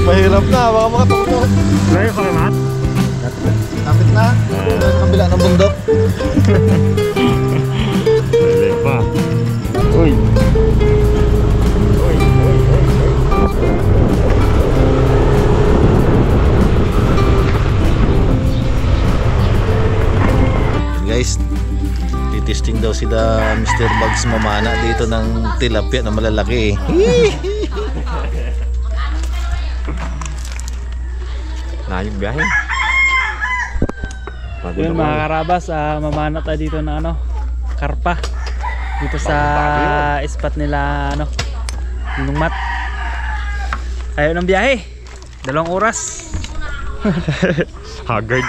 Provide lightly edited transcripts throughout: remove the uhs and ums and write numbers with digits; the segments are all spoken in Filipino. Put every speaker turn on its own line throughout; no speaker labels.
Mahirap na, baka makatulog.
Layo kami, Mat?
Kapit na, sa kabila ng bundok.
Layo pa. Uy.
Guys, titisting daw sila Mr. Bugs mamana dito ng tilapia na malalaki.
Layong biyahe.
Yun mga karabas, mamana tayo dito na karpa dito sa spot nila Ninong Mat. Ayaw ng biyahe, 2 oras.
Haggard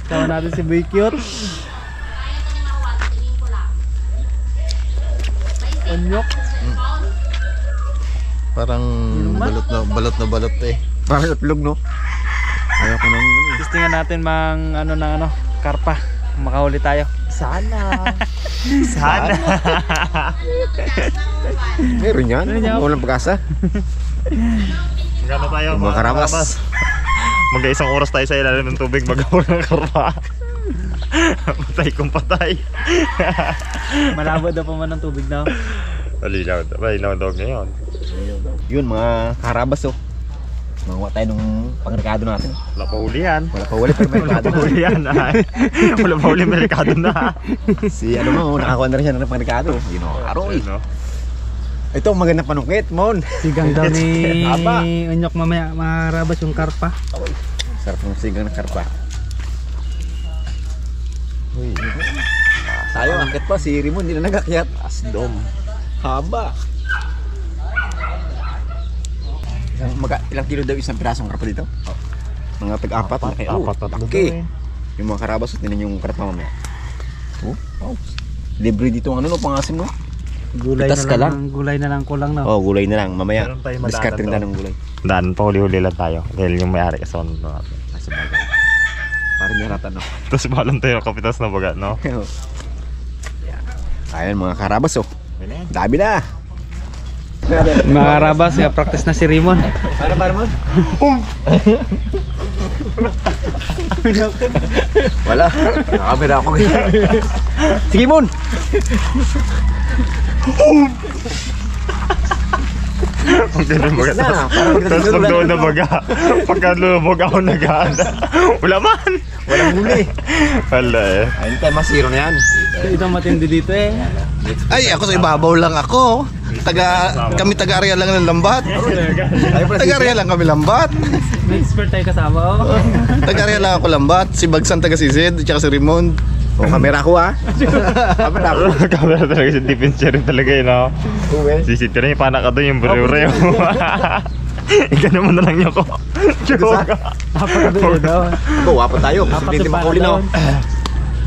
Tama natin si Boy Cute. Onyok.
Parang balot eh.
Parang natlog, no? Ayaw ko nang
Testingan natin mang karpa. Makahuli tayo.
Sana. Sana. Meron yan. Walang pag-asa. Gano'n tayo
mga karabas.
Mag-1 oras tayo sa ilalim ng tubig mag-ahol ng karpa. Patay kung patay.
Malabo daw pa man ng tubig na.
Malinaw daw ngayon.
Yun mga karabas Manguha tayo nung pangrekado natin.
Wala pa huli yan.
Wala pa huli pero may rekado na.
Wala pa huli, may rekado na.
Si nakakuha na rin siya ng pangrekado. Aroy. Ito maganda panungkit, Mon.
Sigang daw ni Onyok mamaya marabas yung karpa.
Sarap ng sigang ng karpa. Uy. Tayo angkat pa si Rimon, hindi na nagakyat. Asdom. Haba. Ilang kilo daw isang pirasong karpa dito? Mga tag-4. Okay. Yung mga karabas, tinan yung karpa mamaya. Libre dito ang pangasim no?
Gulay na lang kulang na.
Gulay na lang. Mamaya, discard rin ng gulay.
Daan pa huli-huli lang tayo. Dahil yung may-ari kasi natin.
Parang yaratan
Tapos balang tayo kapitas na baga, no?
Ayan mga karabas Dami na.
Mga karabas, practice na si Rimon.
Para Mon? Wala. Nakamera ako. Sige Mon.
Ang ganun baga. Tapos pag doon na baga. Pagka lumabog ako nag-aanda. Wala man.
Walang huli.
Wala
Ayun tayo masiro na yan.
Ito matindi dito
Ay, ako sa ibabaw lang ako. Kami taga-area lang ng Lambat. Taga-area lang kami Lambat.
May expert tayo kasama
Taga-area lang ako Lambat. Si Bagsan taga-Sisid, at si Raymond. Kamera ko
Kamera talaga si Defense rin talaga Sisit rin yung panak ka doon yung bure-ure Ika naman na lang niyo ko.
Napakabili daw.
Apat tayo. Hindi makuli na.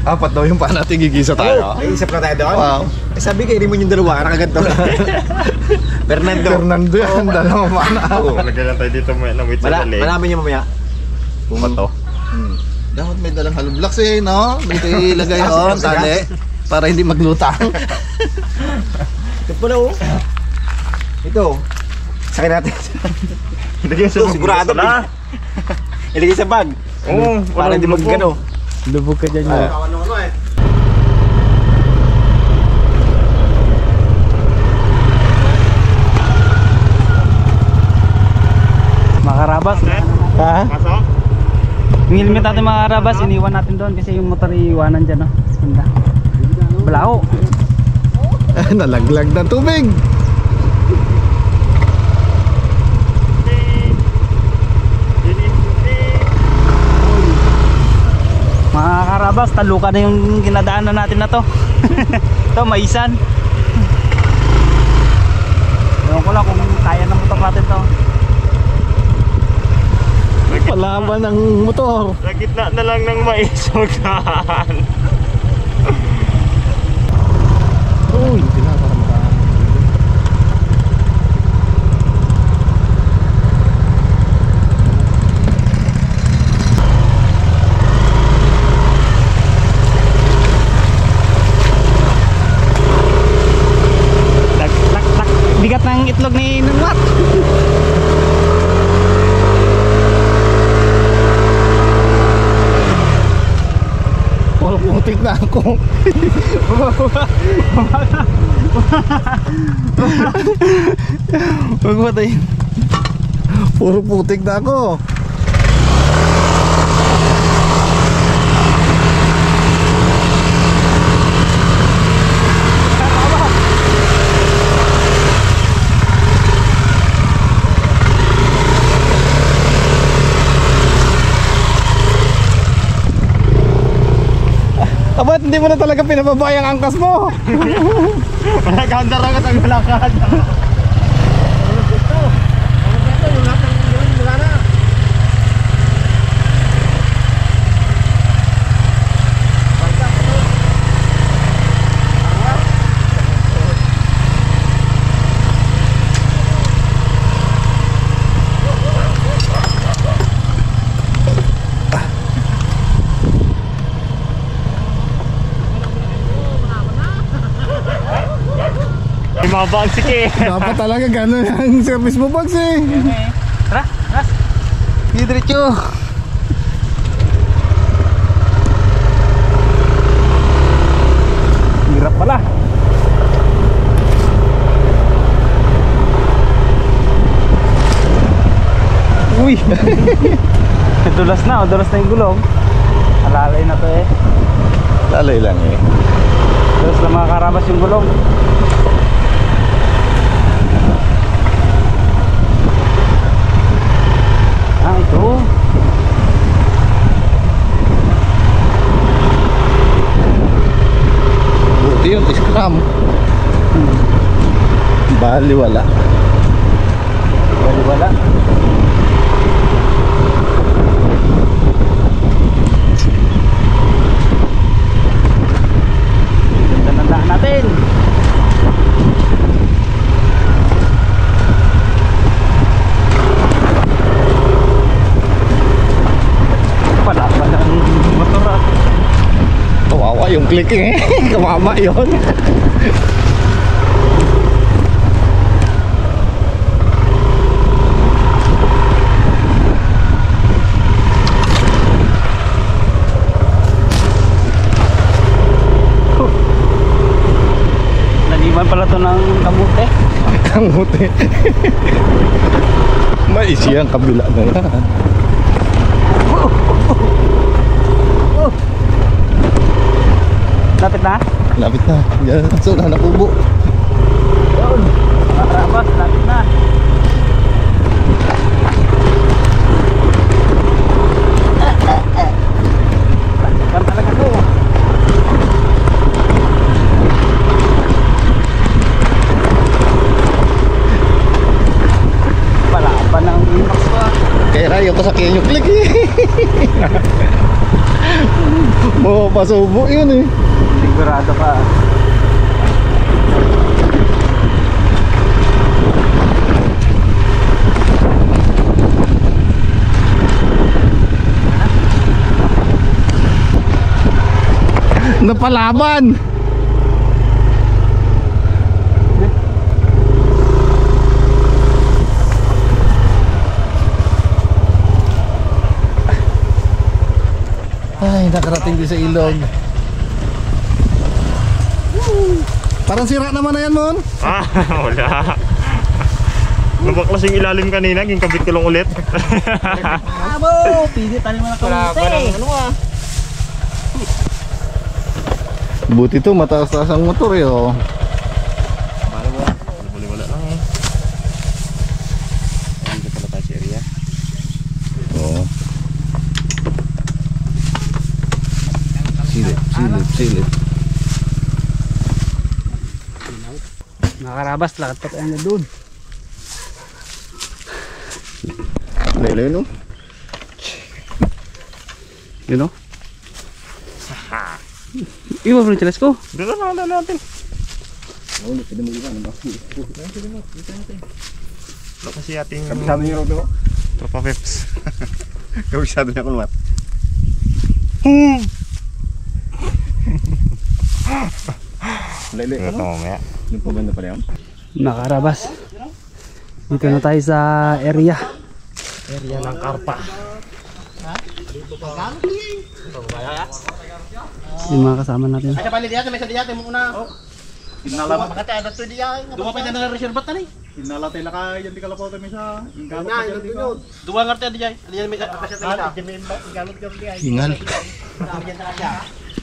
4 daw yung paano natin gigisa tayo.
Isip na tayo doon.
Wow.
Sabi kay Rimon yung 2, nakaganto.
Fernando yan, dalawang paano.
Lagay lang tayo dito ng wait sa dalig.
Malaman niyo mamaya.
Bato.
Dapat may dalang hollow blocks dito ilagay tali. Para hindi maglutang.
Ito pala
Ito. Sakay natin.
Lagyan sa
sigurado
na.
Ilagay sa bag.
Oo,
Para hindi magano.
Lubog ka dyan yun. Mga karabas. Ha?
Pasok?
Yung helmet natin mga karabas, iniwan natin doon kasi yung motor iiwanan dyan, no? Ganda. Balao.
Nalaglag na tubig.
Mga karabas, talukan na yung ginadaanan natin na to. Ito, maisan. Ewan ko lang kung kaya ng motor natin to.
Palaban ng motor.
Sa gitna na lang ng maisogan.
Uy,
Bigat ng itlog ni Nungwat.
puro putik na ako.
Huwag mo tayo.
Puro putik na ako. Abat, hindi mo na talaga pinababa yung angkas mo.
Ganda lang at ang lakad. Mabang sige.
Dapat talaga gano'n ang service mo, Bags eh.
Tara, ras.
Diretso.
Hirap pala. Uy. Dulas na yung gulong. Alalay na to eh.
Lalay lang eh.
Dulas na mga karabas yung gulong. Ah, ito.
Buti yun, scram. Bali wala.
Wala. Ganda ng daan natin. Palaban ng motor ah.
Kawawa yung clicking eh. Kawawa yun.
Naliban pala to ng kamote.
Kamuti. Maisi ang kabila na yan.
Lapit na?
Lapit na. Yan, so na nakubo.
Yun. Mga karabas, lapit na. Lapitan talaga to. Palaban ng Inox ko ah.
Kaya rayo ko sa yung click eh. Mapasubo yun eh.
Sigurado ka.
Napalaban. Ay, nakarating din sa ilog. Parang sira naman na yan, Mon.
Wala. Nabaklas yung ilalim kanina, ging kabit ko lang ulit.
Abo! Pili tayo mo na kamuti.
Buti to, mataas-taas ang motor eh, oh.
Wala lang eh. Dito pala tayo sa area.
Oo. Silip.
Nakarabas, lakad pa tayo na doon.
Lele, no?
Yun o. Iwan mo yung tilas ko.
Dito na natin.
Pwede mo iwan.
Wala kasi ating
Kabisado niyo rin, no?
tropa peps.
Kabisado niya kulmat. Lele,
Ito
ano?
mamaya.
Yung pabanda pala yun?
Nakarabas. Dito na tayo sa area.
Area ng karpa.
Yung mga kasama natin.
Ada balik dia may sadiyate mo una. Kinala makata ada to dia. Dua pa na reserve ta ni.
Hinala tayo lakay, yan di ka lapo tayo sa ingalo
Na ilo tunyo. Dua ngarti ada dia. Ada may kasi ta. Galot ka dia.
Hingal.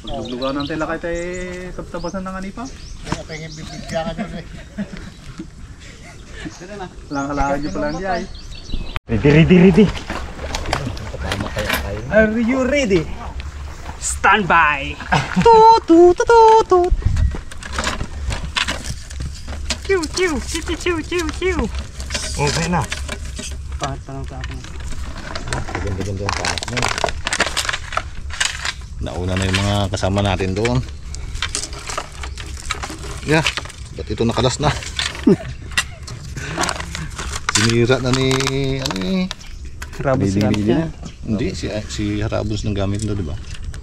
Duga nang tela kay tay tabtabasan ng anipa. Ay pengen bibigyan ka dun. Lang halaga di pala dia.
Ready.
Are you ready? Stand by! Toot! Chiu!
Oh, may na.
Parang tapon.
Ganda-ganda yung paak mo. Nauna na yung mga kasama natin doon. Yeah, ba't ito nakalas na? Sinira na ni ano eh.
Rabos
Bibili
gamit niya.
na.
Hindi, si Harabos ng gamit nito, di ba?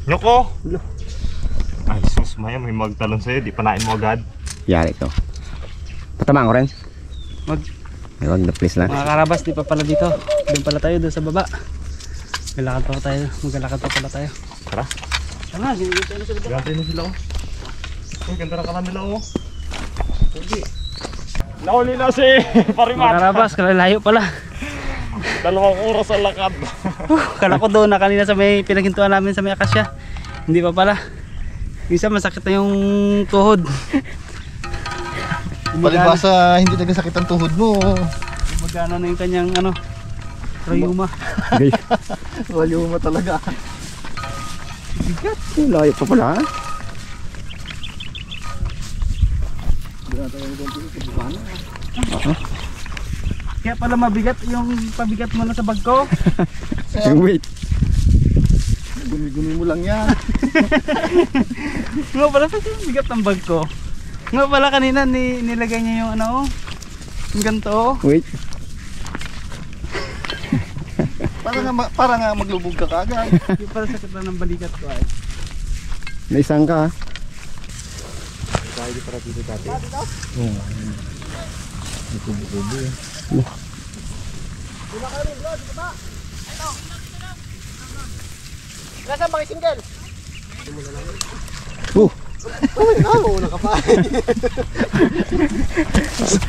Nyoko! Ay, sus, maya, may magtalon sa'yo. Di panain mo agad.
Yari ko. Patamaan ko rin. Wag na please lang.
Mga karabas, di pa pala dito. Doon pala tayo, doon sa baba. Maglalakad pa pala tayo.
Tara.
Tama, ginigit tayo sa baba.
Gante na sila oh. Ang ganda na kanila oh. Nauli na si
Mga
Parimat.
karabas, kalalayo pala.
2 oras ang lakad.
Kala ko doon na kanina sa may pinaghintuan namin sa may akasya. Hindi pa pala. Minsan masakit na yung tuhod.
Palibasa, hindi nagasakit ang tuhod mo.
Magano na yung kanyang ano, rayuma.
Walyo mo talaga.
Layo pa pala.
Kaya pala mabigat yung pabigat mo na sa bag ko.
Yung weight.
Gumi-gumi mo lang yan.
Nga pala sa bigat ng bag ko. Nga pala kanina nilagay niya yung ano, yung ganito.
Wait.
Para nga maglubog ka kagad.
Yung pala sakit na ng balikat ko ay.
Naisang ka.
Nasa mga single.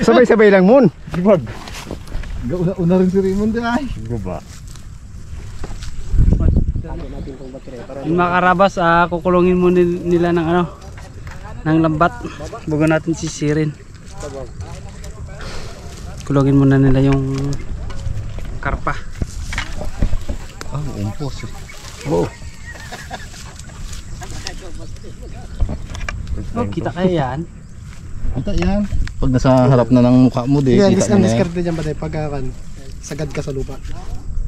Sabay-sabay lang mon.
Wag.
Una rin si Raymond ay.
Guba.
Yung mga karabas, kukulungin mo nila ng ano, ng lambat bago natin sisirin. Kulungin muna nila yung karpa.
Umpos eh.
Oh.
Oh, kita kaya yan?
Kita yan. Pag nasa harap na ng mukha mo, di
Yan,
kita
ang
mo na yan.
discard dyan ba tayo pagkakan? Sagad ka sa lupa.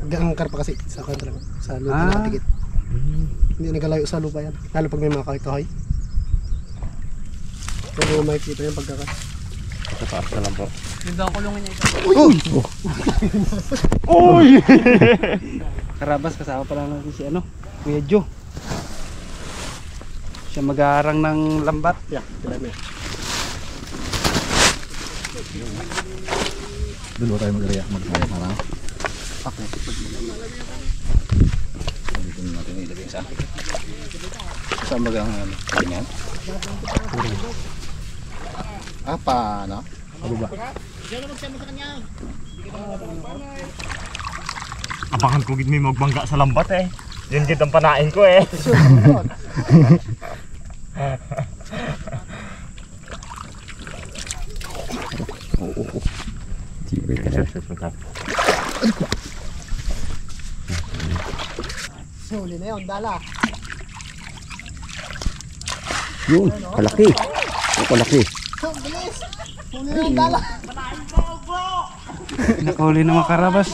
Ang karpa kasi sa kontra sa lupa
Ah.
nakatikit. Hindi nagalayo sa lupa yan. Lalo pag may mga kahoy. Pero makikita yung pagkakan.
Pataas na lang po.
Ganda ang kulungan niya ito.
Uy!
Karabas, kasama pala natin si ano, Kuya Joe. Siya mag-aarang ng lambat.
Yeah, sila na.
Dulo tayo mag-react mag-react na lang. Saan ba ang ano? Ganyan? Apa, ano?
Abangan ko gid may magbangga sa lambat eh. Yun gid ang panain ko eh.
Huli na yun, dala.
Yun, kalaki. Oh, kalaki.
Ang bilis. Huli na yun, dala.
Nakahuli ng mga karabas.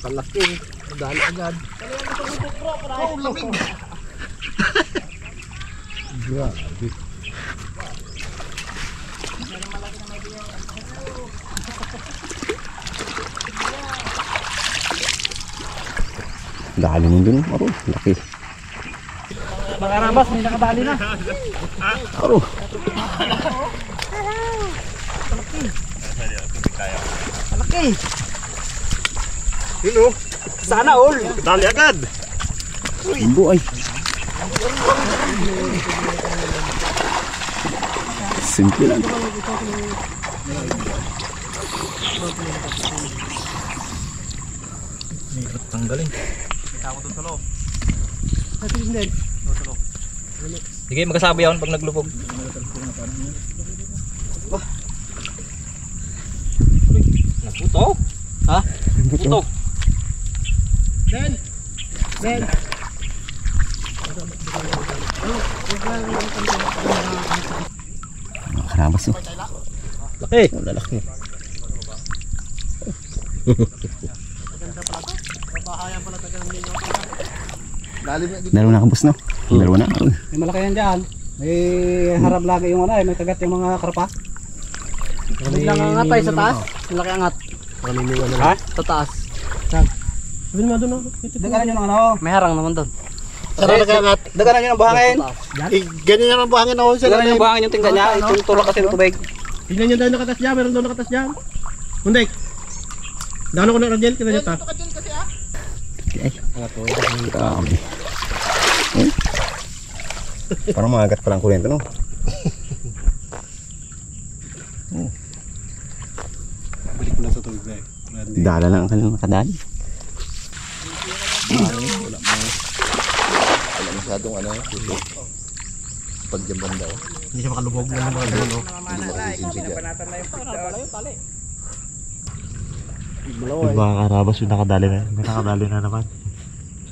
Kalaki. Dala agad. Oh, lamig.
Galing yun dun. Aro, laki.
Mga karabas, may nakadali na.
Aro.
Malaki. Sana all.
Dali agad.
Imbo ay. Simple lang.
Sige, magkasabi ako pag naglupog. Nagputok? Ha? Putok.
Den. Den.
Karabas oh.
Laki.
Oh, lalaki. Dalawa na kabus no? Dalawa na. Oh.
May malaki yan dyan. May harap lagi yung ano eh. May kagat yung mga karpa.
Biglang angat tayo sa taas. Malaki angat.
Ha?
Sa taas.
Sabihin mo doon. Daganan nyo ng ano.
May harang naman doon.
Sarap angat. Daganan nyo ng buhangin.
Ganyan naman buhangin ako sa
Daganan nyo ng buhangin yung tinggan niya. Itong tulak kasi ng tubig.
Tignan nyo daw nakatas dyan. Meron daw nakatas dyan. Hundek. Dano ko na Rangel. Kita nyo ta.
Grabe. Eh? Parang maagat pa lang kurento no?
Balik ko na sa tubig na
Dala lang ang kanilang nakadali.
Wala masyadong ano, pag dyan banda oh.
Hindi siya makalubog na mga dulo.
Hindi makasisinsid yan.
Yung mga karabas yung nakadali na. May nakadali na naman.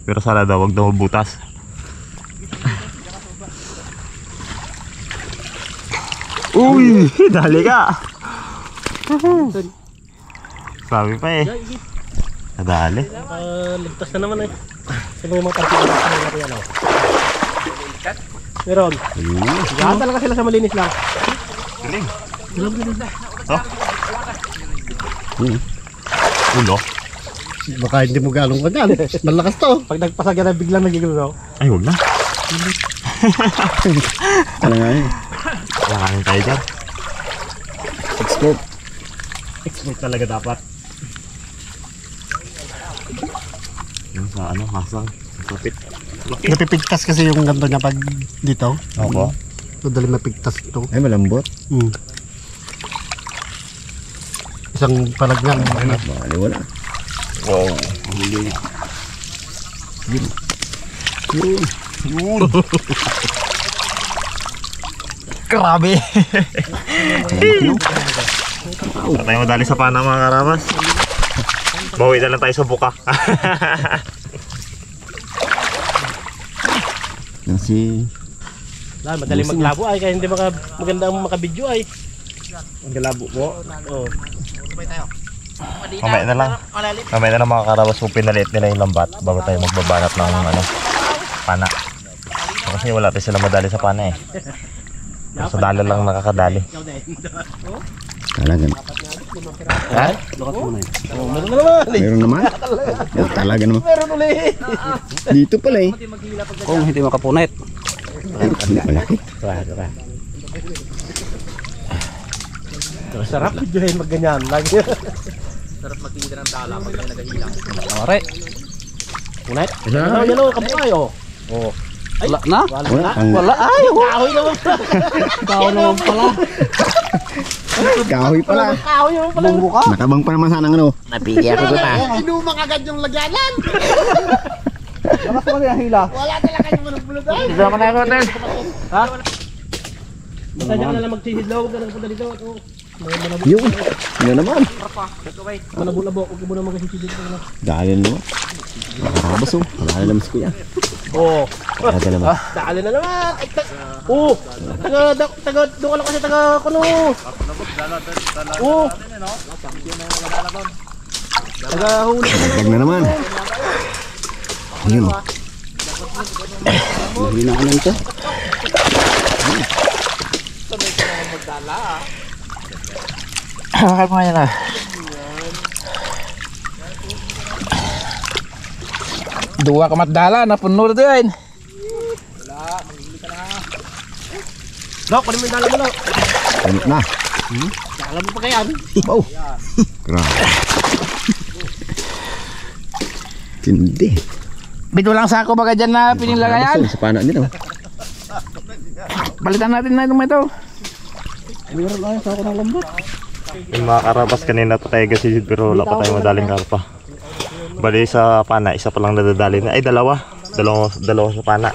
Pero sana daw wag daw mabutas. Uy! Dali ka! Sabi pa eh. Nadali.
Ligtas na naman eh. Sa mga partido sa mga yan oh. Meron. Yan talaga sila sa malinis lang.
Galing.
Oh.
Ulo.
Baka hindi mo galong ka dyan. Malakas to. Pag nagpasagyan na biglang nagigalaw.
Ay, huwag na.
Ano nga yun?
Langanin tayo dyan.
Export.
Export talaga dapat. Yung sa ano, hasang. Kapit.
Napipigtas kasi yung ganto niya pag dito.
Opo.
So dali mapigtas ito.
Ay, malambot.
Isang palagyan.
Bali, wala.
Wow.
Huli. Yun.
Grabe. Wala tayong madali sa pana mga karabas. Bawi na lang tayo sa buka.
Nasi...
Madali maglabo ay kaya hindi maganda ang makabidyo ay. Ang galabo po. Oh.
Mamaya na lang. Mamaya na lang mga karabas kung pinalit nila yung lambat bago tayo magbabanat ng ano, pana. Kasi wala tayo sila madali sa pana eh. Sa dala lang nakakadali.
Talaga.
Ha?
Meron naman. Talaga naman.
Meron ulit.
Dito pala eh.
Kung hindi makapunit.
Malaki.
Sarap videohin mag ganyan. Lagi.
magtitigil ng dala pag may nagahila.
Pare. Unay. Yan o, kapay o. Oo.
Wala na?
Wala. Ay, kahoy naman. Kahoy naman pala.
Kahoy pala.
Kahoy naman pala.
Bumbuka?
Nakabang pa naman sana ng ano.
Napigi ako doon ah.
Inumang agad yung lagyanan.
Lakas pa rin ang hila.
Wala talaga yung manubulog ay.
Dito ako na ako, Tel.
Ha? Basta dyan ka na lang magsihidlaw. Huwag ka na punta dito.
Yun. Yun naman.
Manabulabo. Huwag mo na magsihidlaw.
Dali na naman. Nakarabas oh. Wala naman si kuya.
Oo.
Dali naman.
Dali na naman. Oo. Taga, doon ka lang kasi taga, kuno. Oo. Taga huli.
Dagdag na naman. Yun oh.
Hindi na kanan to.
Bakal mo yan ah. Dua ka matdala, napuno na din.
Dok, kunin mo yung dala mo lang.
Tanit na.
Alam mo pa kaya?
Oh. Grabe. Tindi.
Bito lang sako baga dyan na pinilagayan.
Sa pana nila.
Balitan natin na ito.
Mayroon lang sa ako ng lambot.
Yung mga karabas kanina pa tayo gasisid pero wala pa tayo madaling karpa. Bali sa pana, isa pa lang nadadali na. Ay dalawa sa pana.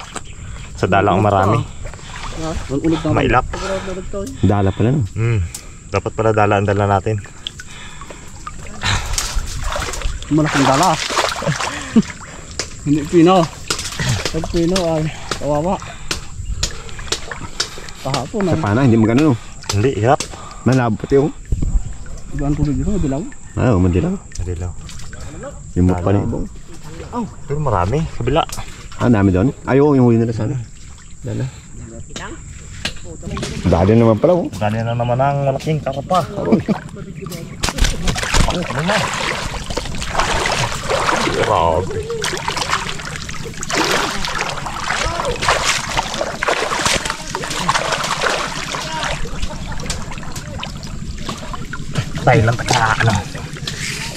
Sa dalang marami. Mailap.
Dala pala no.
Dapat pala dala ang dala natin.
Malaking dala. Hindi pino. Pag pino ay kawawa. Kahapon
Sa
ay
pana hindi magano no.
Hindi, hirap.
Malabo pati oh.
ibang tubig dito, dilaw.
Oo, madilaw.
Madilaw.
Yung mukha ni Ibong.
Pero marami, kabila.
Ah, dami doon. Ayaw, yung huli nila sana. Dala. Dali naman pala oh.
Dali na naman ang malaking karpa. Ano na? Grabe. Tayo lang ano.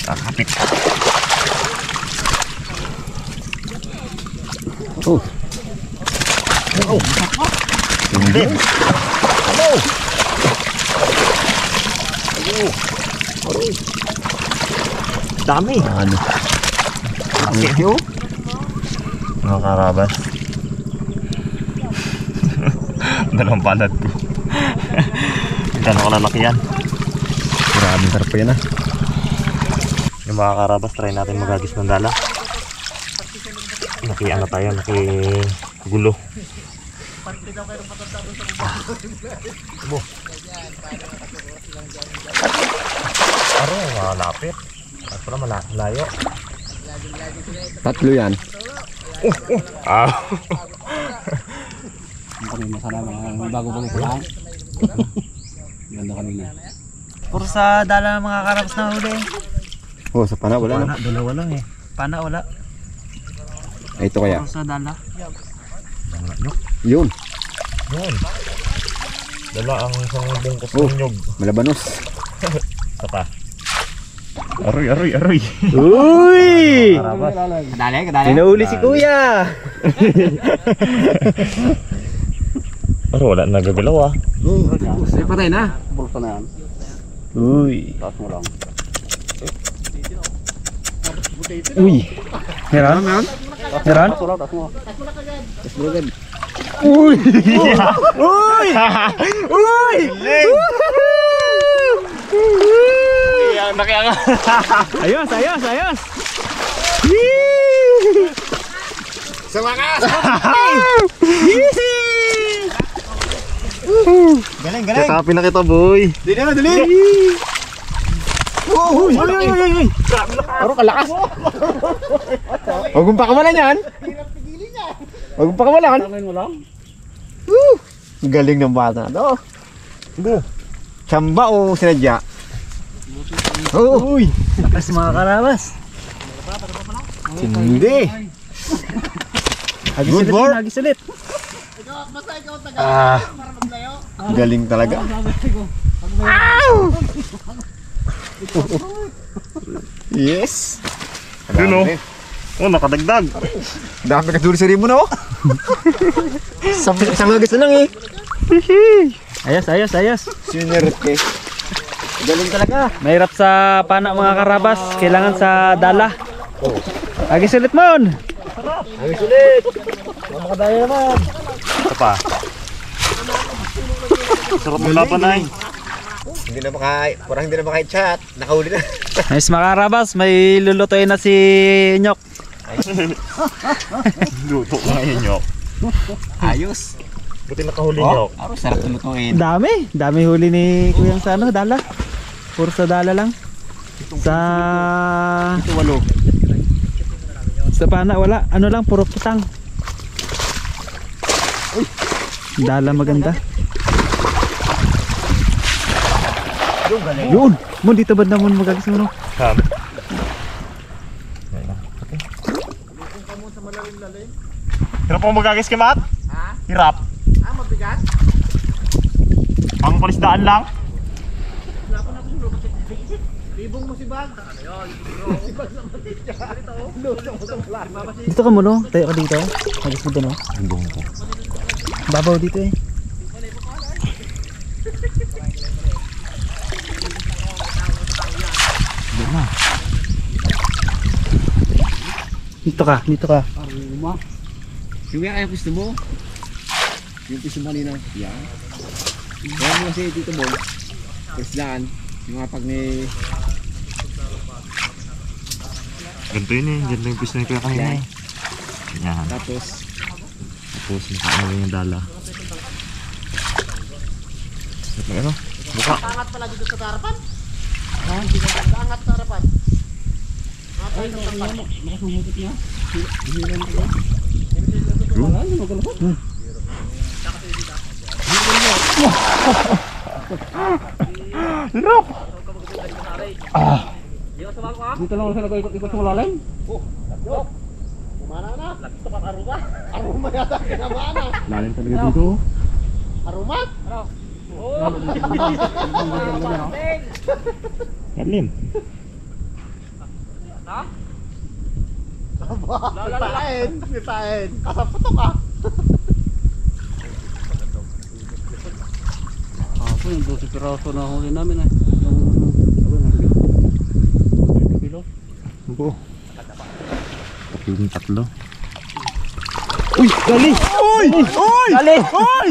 Kakapit.
Oh.
Oh. Hindi. Ano? Dami.
Ano?
Laki oh. Mga karabas. Dalawang palad ko. Gano'n ko lalaki yan.
Maraming sarap pa yan ah.
Yung mga karabas, try natin magagis ng dala. Naki ano tayo, naki gulo. Bo. Aro, malapit. At pala malayo.
Tatlo yan.
Ah.
Ang kanina sana mga bago-bago ko lang. Ganda kanina. Puro sa dala ng mga karabas na huli.
Oh, sa pana wala na.
Dalawa lang eh.
Pana wala.
Ay, ito kaya.
Puro sa dala.
Yun.
Yun. Dala ang isang bungkus
Oh.
ng nyog.
Malabanos.
Isa pa. Aroy, aroy, aroy.
Uy!
Karabas.
Kadali.
Sinahuli si kuya.
Pero wala nagagalaw ah.
Ay, patay na.
Bulsa na yan.
Uy.
Taas mo lang.
Uy.
Meron? Meron? Taas mo.
Uy! Uy! Uy! Ang nakianga.
Ayos, ayos, ayos!
Sa wakas! Galing, galing! Kakapin na kita, boy!
Dali na, dali!
Uy! Uy! Uy! Uy! Uy!
Paro kalakas. Huwag mong pakamalan yan. Huwag mong pakamalan.
Tangin mo lang.
Galing ng bata. No?
Bo!
Tsamba o sinadya? Oh, uy!
Lakas mga karabas.
Hindi! Good work!
Hagis ulit.
Ah, galing talaga. Yes.
Yun, oh. Oh, nakadagdag.
Dami ka dulo sa rin mo na oh. Isang agos na lang eh.
Ayos.
Sinerte. Galing talaga.
Mahirap sa pana mga karabas. Kailangan sa dala. Agis ulit mon.
Agos ulit. Makadaya naman.
Ito pa. Sarap maglaban ay.
Parang hindi na maka-chat. Nakahuli na.
Ayos mga karabas. May lulutuin na si Nyok.
Luto nga yun, Nyok.
Ayos.
Buti nakahuli, Nyok.
Aro, sarap tulutuin.
Dami huli ni Kuyang sa ano, dala. Puro sa dala lang. Sa
Walo.
sa pana wala. Ano lang, puro putang. Dala maganda. Yun! Mo dito ba naman magagis mo no?
Ham. Hirap mo magagis kay Matt? Ha? Hirap. Ah, mabigat? Ang palisdaan lang?
Dito ka mo no? Tayo ka dito. Magis mo doon no? Babaw dito eh. Dito ka.
Yung kaya gusto mo? Yung gusto mo kanina? Yan. Kaya mo kasi dito mo. Presdaan. Yung mga pag may...
Ganito yun eh. Ganito yung pisto ni Kuya kanina eh. Yan.
Tapos...
Tapos nakaano yung dala. Ano? Buka.
Angat pala dito sa harapan. Angat sa harapan.
Dito lang ako nag-ikot sa malalim.
Kumana na. Lagto ka aruma. Aruma yata kinamana.
Lalim talaga dito.
Aruma? Ano?
Lalim.
Pitain. Kasaputok ka.
Ako yung 12 piraso na huli namin eh.
Buko. Yung tatlo.
Uy! Gali! Uy! Gali! Uy!